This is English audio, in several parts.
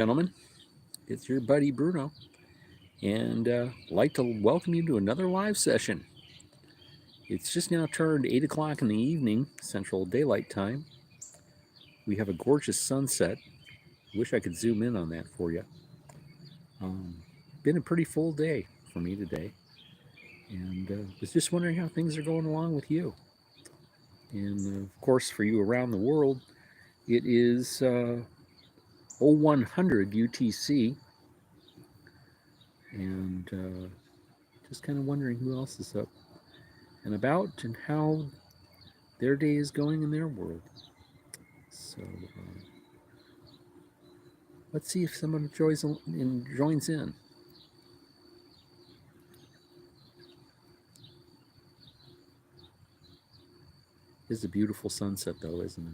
Gentlemen, it's your buddy Bruno, and I'd like to welcome you to another live session. It's just now turned 8 o'clock in the evening, Central Daylight Time. We have a gorgeous sunset. Wish I could zoom in on that for you. Um, Been a pretty full day for me today, and was just wondering how things are going along with you. And of course, for you around the world, it is 0100 UTC, and just kind of wondering who else is up and about and how their day is going in their world. So let's see if someone joins in. It's a beautiful sunset, though, isn't it?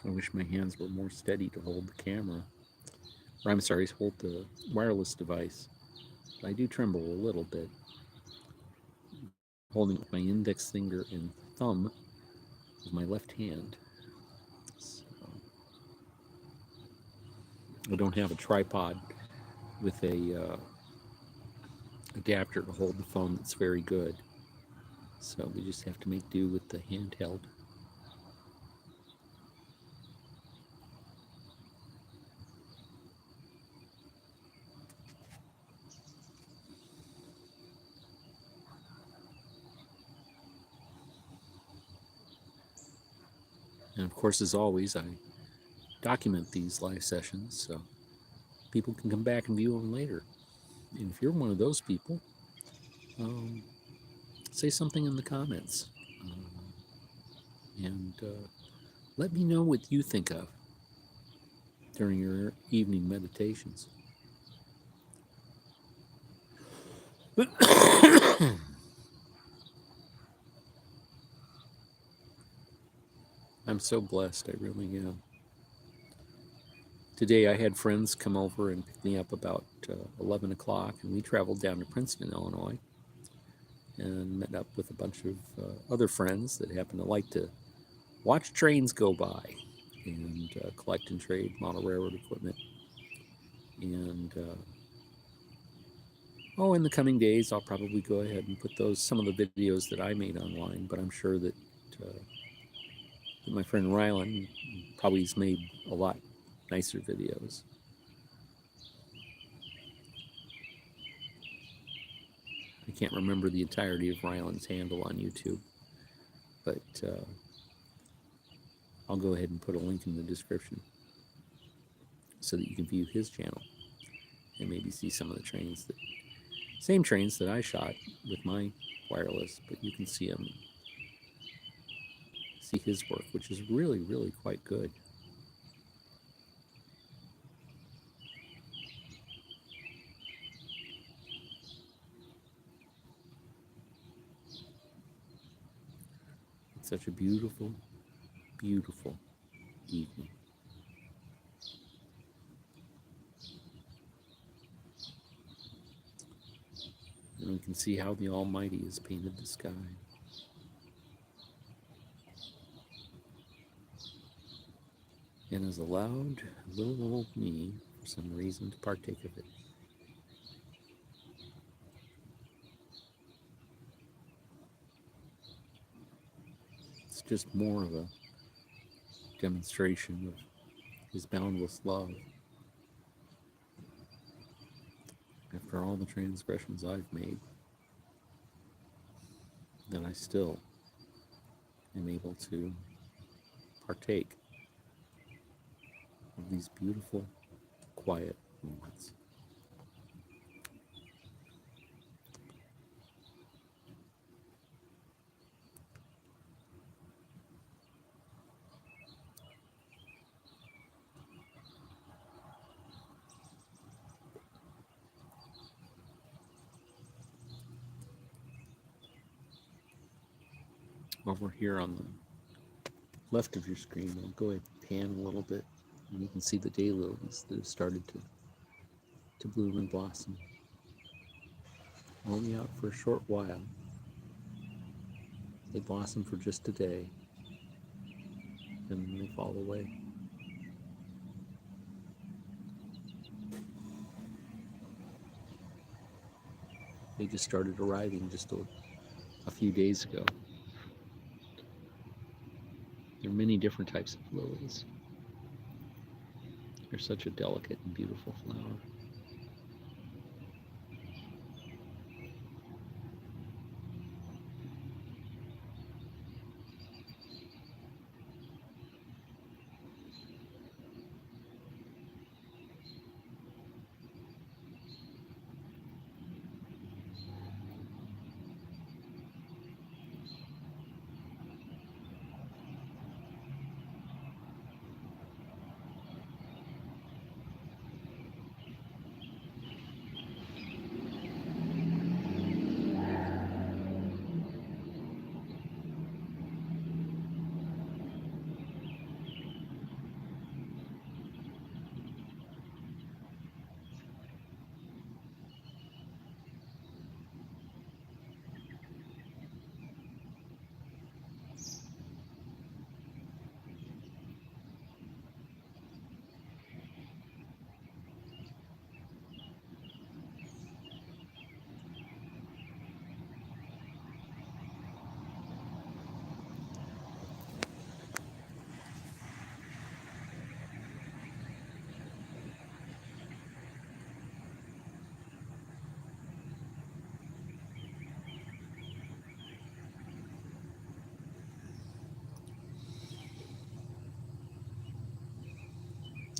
I wish my hands were more steady to hold the camera. Or I'm sorry, hold the wireless device. I do tremble a little bit, holding my index finger and thumb with my left hand. So I don't have a tripod with a adapter to hold the phone that's very good. So we just have to make do with the handheld. And of course, as always, I document these live sessions so people can come back and view them later. And if you're one of those people, um, say something in the comments and let me know what you think of during your evening meditations. I'm so blessed, I really am. Today I had friends come over and pick me up about 11 o'clock, and we traveled down to Princeton, Illinois, and met up with a bunch of other friends that happen to like to watch trains go by and collect and trade model railroad equipment. And in the coming days, I'll probably go ahead and put some of the videos that I made online. But I'm sure that my friend Rylin probably has made a lot nicer videos. I can't remember the entirety of Rylan's handle on YouTube, but I'll go ahead and put a link in the description so that you can view his channel and maybe see some of the same trains that I shot with my wireless, but you can see his work, which is really, really quite good. It's such a beautiful, beautiful evening. And we can see how the Almighty has painted the sky. And has allowed little old me, for some reason, to partake of it. It's just more of a demonstration of his boundless love. After all the transgressions I've made, that I still am able to partake of these beautiful, quiet moments. over here on the left of your screen, I'll go ahead and pan a little bit, and you can see the daylilies that have started to bloom and blossom. Only out for a short while. They blossom for just a day, and then they fall away. They just started arriving just a few days ago. There are many different types of lilies. They're such a delicate and beautiful flower.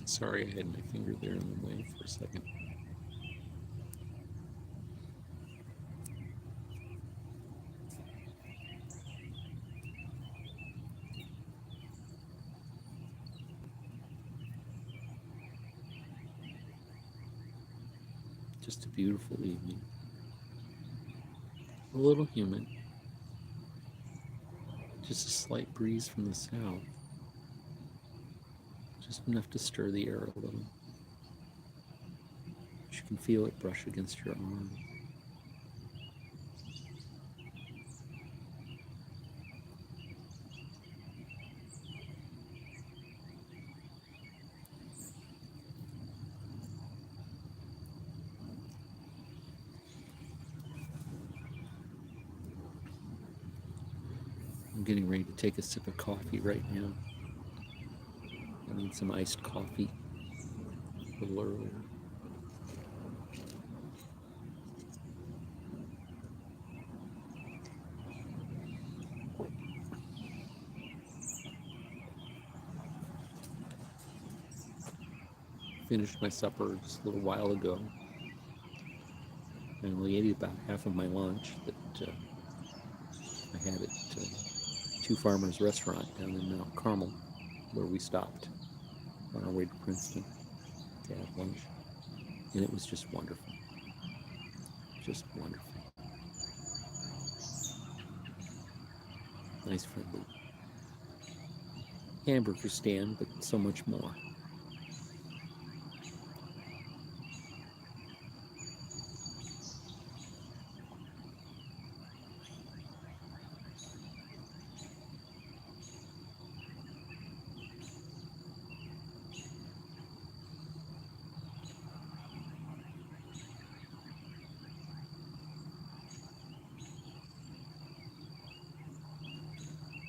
Sorry, I had my finger there in the way for a second. Just a beautiful evening. A little humid. Just a slight breeze from the south. Just enough to stir the air a little. You can feel it brush against your arm. I'm getting ready to take a sip of coffee right now. I need some iced coffee a little earlier. Finished my supper just a little while ago. I only ate about half of my lunch that I had at Two Farmers Restaurant down in Mount Carmel, where we stopped on our way to Princeton to have lunch. And it was just wonderful. Just wonderful. Nice friendly hamburger stand, but so much more.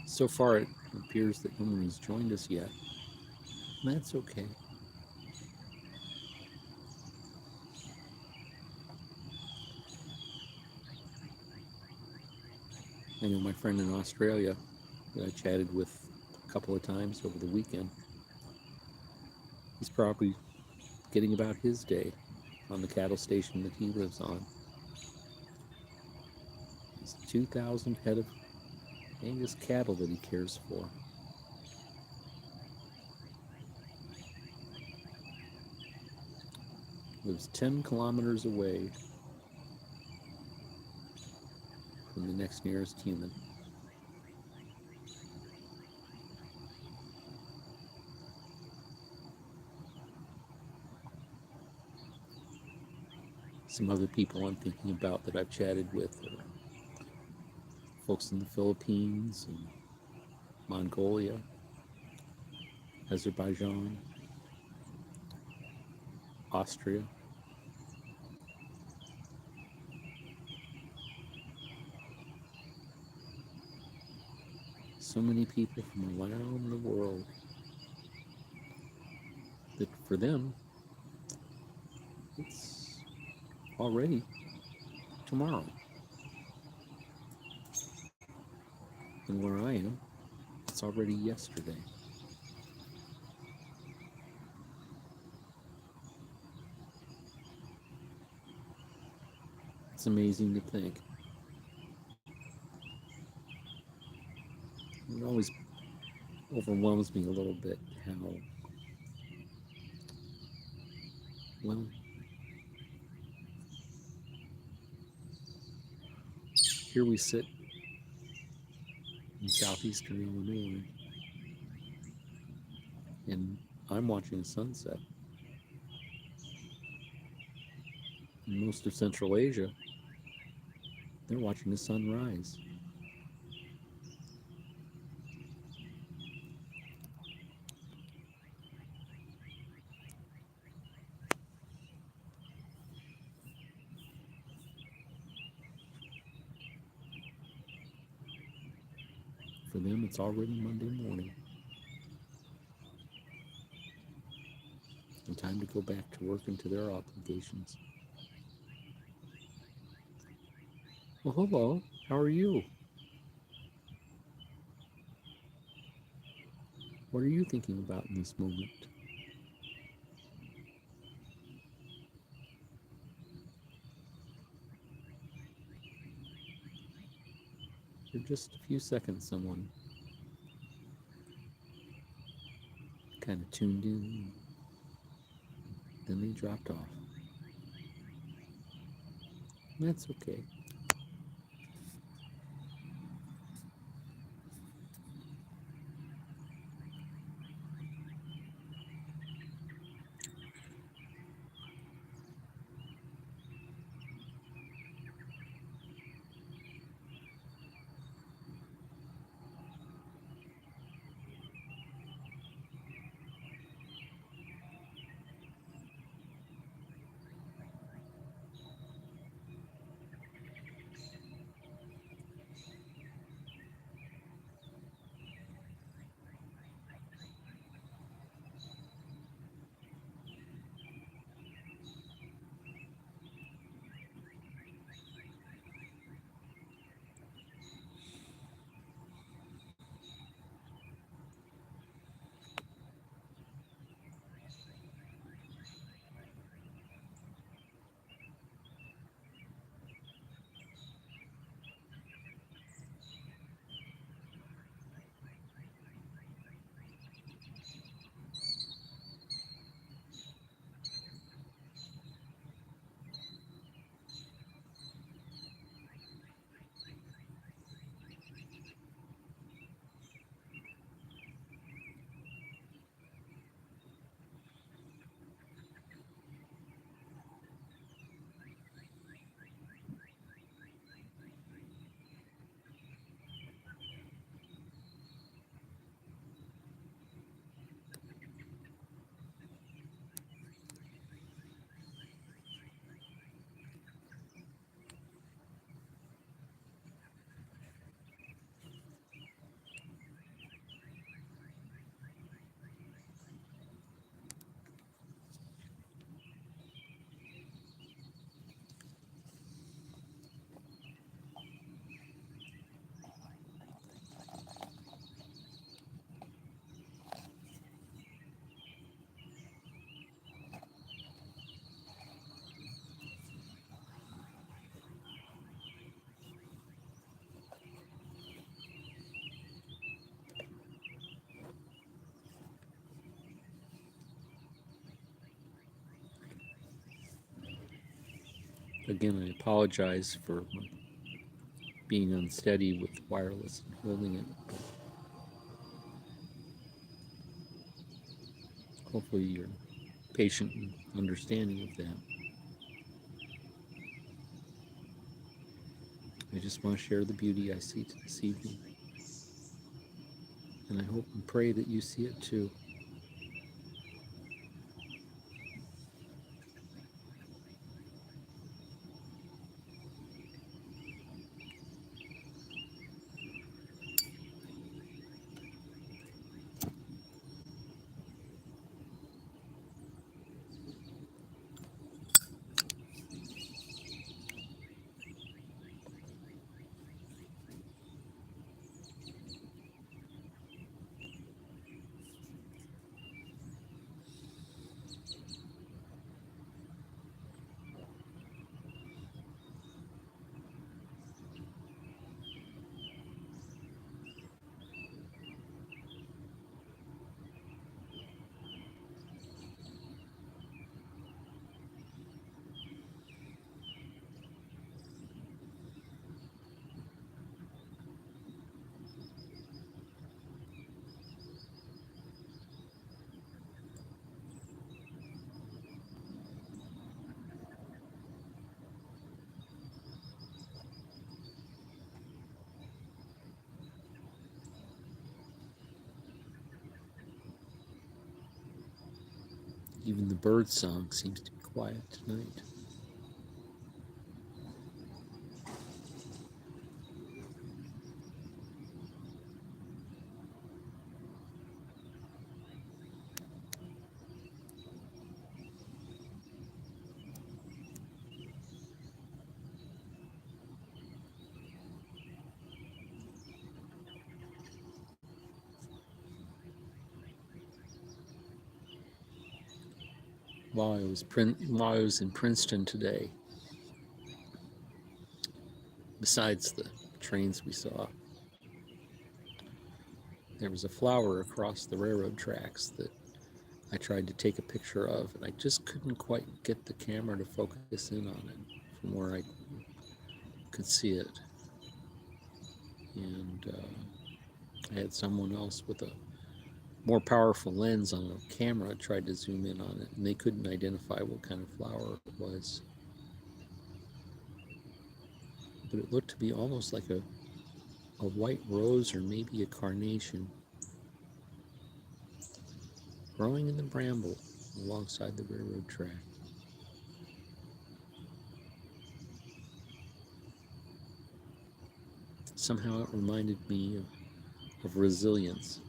So far, it appears that no one has joined us yet. And that's okay. I know my friend in Australia that I chatted with a couple of times over the weekend. He's probably getting about his day on the cattle station that he lives on. It's 2,000 head of Angus cattle that he cares for. Lives 10 kilometers away from the next nearest human. Some other people I'm thinking about that I've chatted with are folks in the Philippines and Mongolia, Azerbaijan, Austria. So many people from around the world that for them, it's already tomorrow. And where I am, it's already yesterday. It's amazing to think. It always overwhelms me a little bit how, well, here we sit in southeastern Illinois, and I'm watching a sunset. In most of Central Asia, they're watching the sun rise. For them, it's already Monday morning, and time to go back to work and to their obligations. Well, hello. How are you? What are you thinking about in this moment? For just a few seconds, someone kind of tuned in, then they dropped off. That's okay. Again, I apologize for being unsteady with wireless and holding it. Hopefully, you're patient and understanding of that. I just want to share the beauty I see this evening. And I hope and pray that you see it too. Even the bird song seems to be quiet tonight. While I was in Princeton today, besides the trains we saw, there was a flower across the railroad tracks that I tried to take a picture of, and I just couldn't quite get the camera to focus in on it from where I could see it. And I had someone else with a more powerful lens on a camera tried to zoom in on it, and they couldn't identify what kind of flower it was. But it looked to be almost like a white rose or maybe a carnation growing in the bramble alongside the railroad track. Somehow it reminded me of resilience.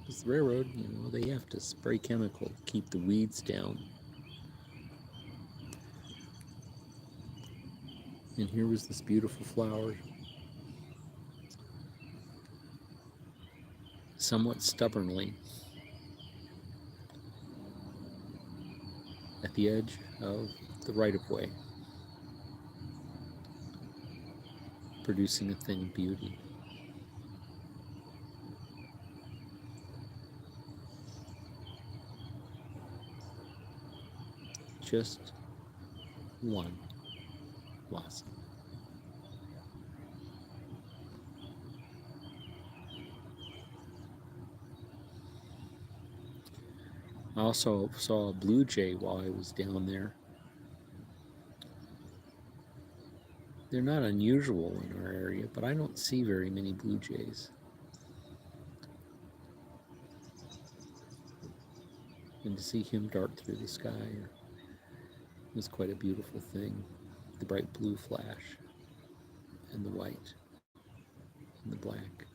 Because the railroad, they have to spray chemical to keep the weeds down. And here was this beautiful flower, somewhat stubbornly, at the edge of the right-of-way, producing a thing of beauty. Just one blossom. I also saw a blue jay while I was down there. They're not unusual in our area, but I don't see very many blue jays. And to see him dart through the sky was quite a beautiful thing. The bright blue flash, and the white, and the black.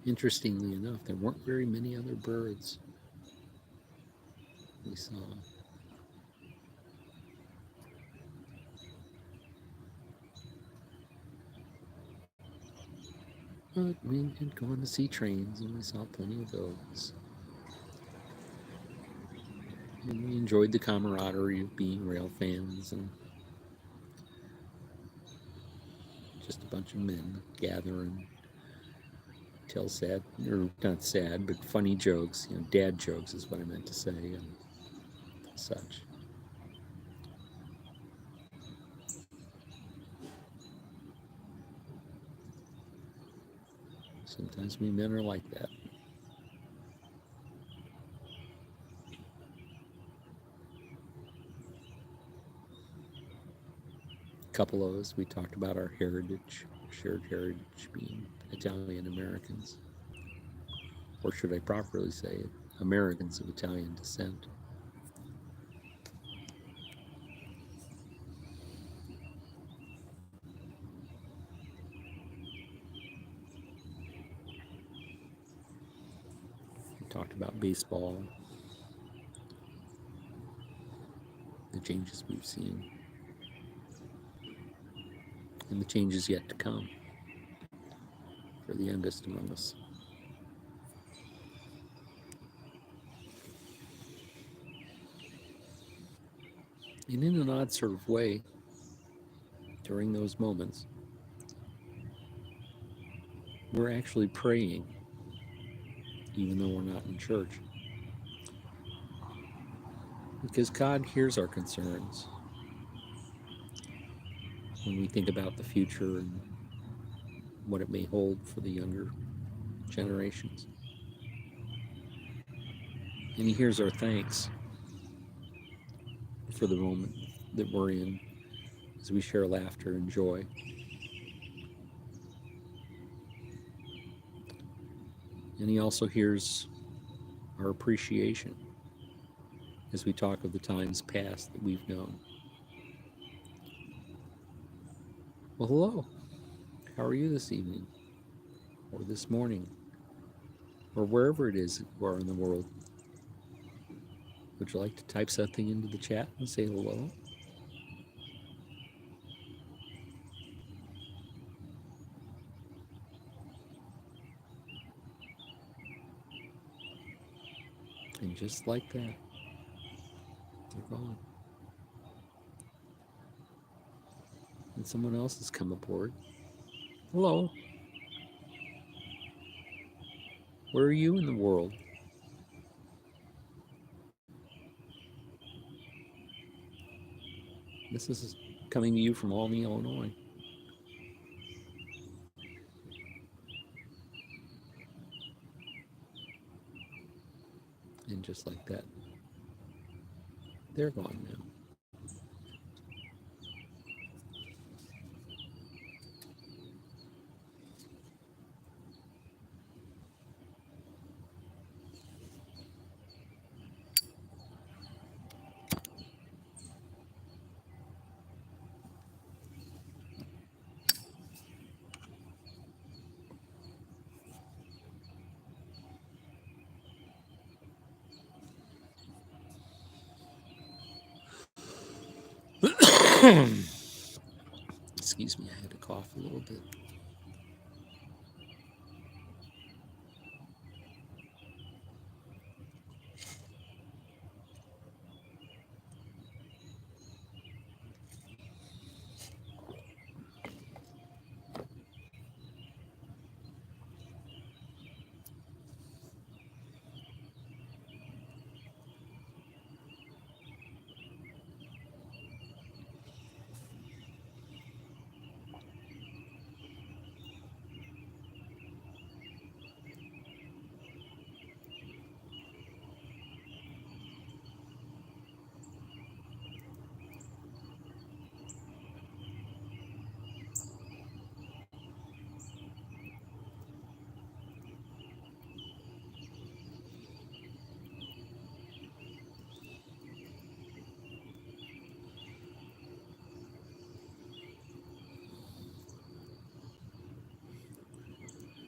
Interestingly enough, there weren't very many other birds we saw. But we had gone to see trains, and we saw plenty of those. And we enjoyed the camaraderie of being rail fans, and just a bunch of men gather and tell sad, or not sad, but funny jokes. Dad jokes is what I meant to say, and such. Sometimes we men are like that. couple of us, we talked about our heritage, shared heritage being Italian Americans, or should I properly say Americans of Italian descent. We talked about baseball, the changes we've seen, and the changes yet to come for the youngest among us. And in an odd sort of way, during those moments, we're actually praying, even though we're not in church. Because God hears our concerns when we think about the future and what it may hold for the younger generations. And He hears our thanks for the moment that we're in as we share laughter and joy. And He also hears our appreciation as we talk of the times past that we've known. Well, hello. How are you this evening? Or this morning? Or wherever it is you are in the world? Would you like to type something into the chat and say hello? And just like that, they're gone. And someone else has come aboard. Hello. Where are you in the world? This is coming to you from Albany, Illinois. And just like that, they're gone now. Excuse me, I had to cough a little bit.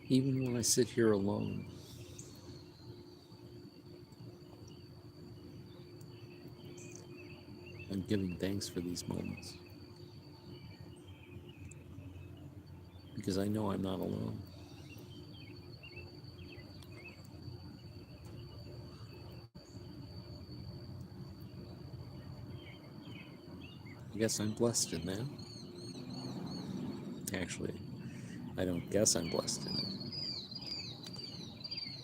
Even when I sit here alone, I'm giving thanks for these moments. Because I know I'm not alone. I guess I'm blessed in that. Actually, I don't guess I'm blessed in it.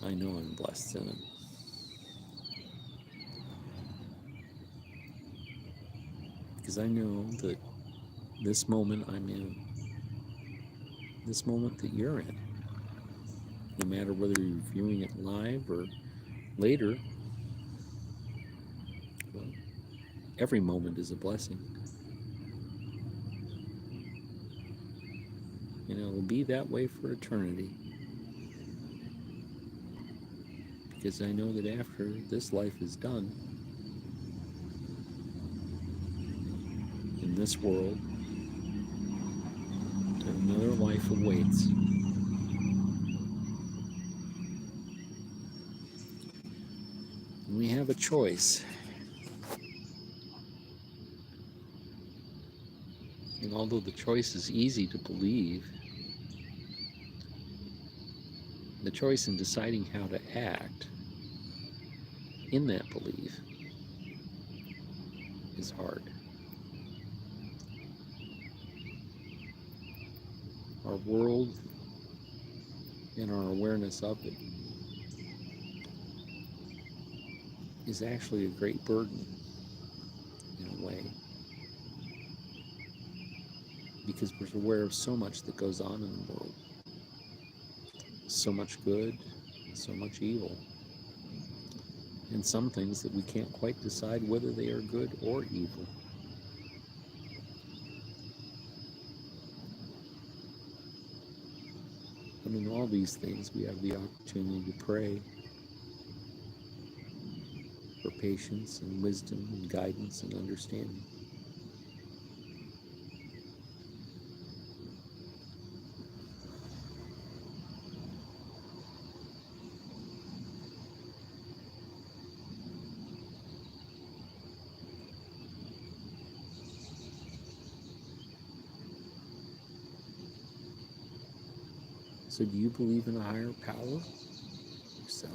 I know I'm blessed in it. Because I know that this moment I'm in, this moment that you're in, no matter whether you're viewing it live or later, well, every moment is a blessing. And it'll be that way for eternity. Because I know that after this life is done, in this world, another life awaits. And we have a choice. And although the choice is easy to believe, the choice in deciding how to act in that belief is hard. Our world and our awareness of it is actually a great burden in a way, because we're aware of so much that goes on in the world, so much good, so much evil, and some things that we can't quite decide whether they are good or evil. But in all these things, we have the opportunity to pray for patience and wisdom and guidance and understanding. So do you believe in a higher power yourself?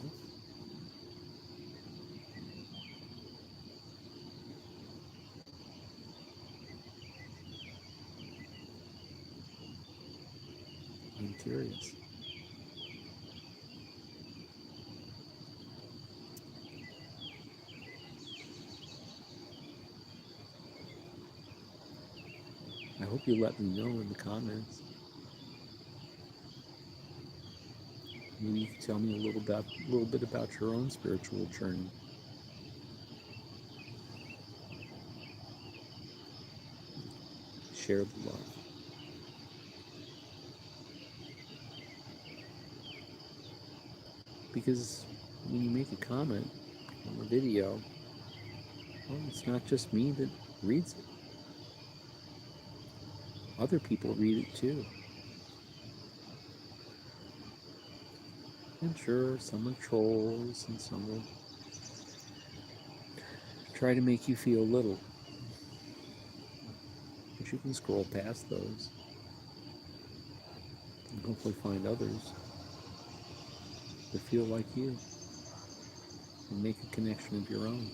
I'm curious. I hope you let me know in the comments. Maybe you can tell me a little bit about your own spiritual journey. Share the love. Because when you make a comment on the video, well, it's not just me that reads it. Other people read it too. And sure, some are trolls and some will try to make you feel little. But you can scroll past those and hopefully find others that feel like you and make a connection of your own.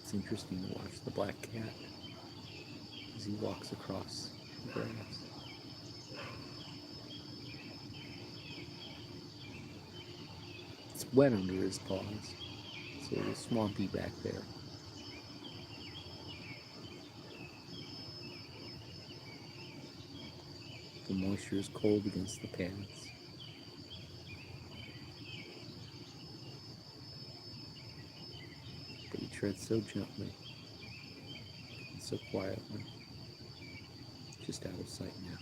It's interesting to watch the black cat as he walks across the grass. It's wet under his paws, so it's swampy back there. The moisture is cold against the pads. But he treads so gently and so quietly, just out of sight now.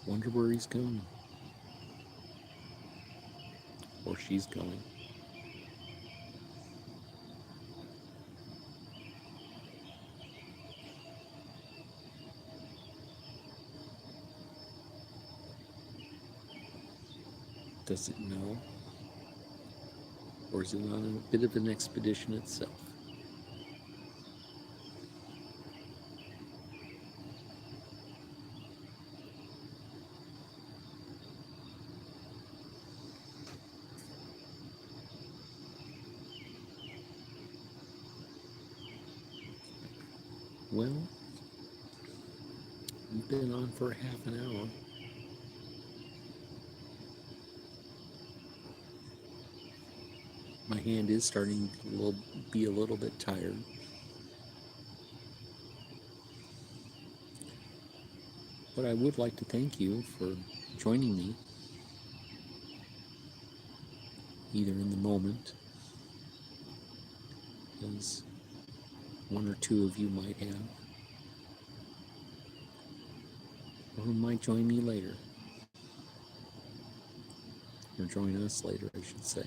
Wonder where he's going. Or she's going. Does it know? Or is it on a bit of an expedition itself? Well, We've been on for half an hour. My hand is starting to be a little bit tired. But I would like to thank you for joining me, either in the moment, as one or two of you might have, or who might join me later, or join us later, I should say.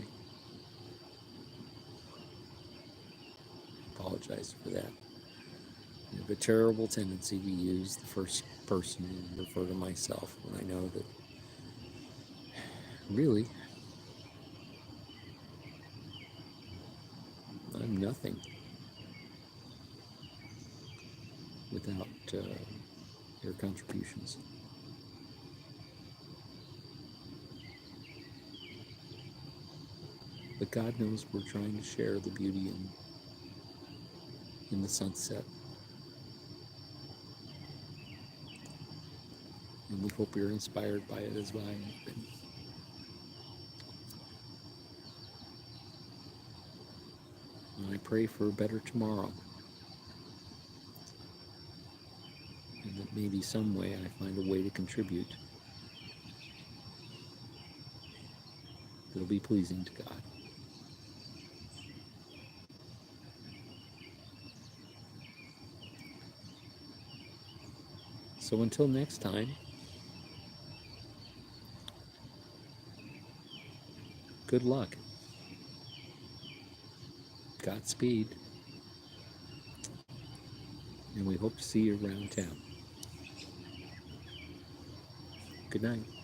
Apologize for that. I have a terrible tendency to use the first person and refer to myself when I know that really I'm nothing without your contributions. But God knows we're trying to share the beauty in the sunset. And we hope you're inspired by it as I have been. And I pray for a better tomorrow. And that maybe some way I find a way to contribute that'll be pleasing to God. So until next time, good luck. Godspeed. And we hope to see you around town. Good night.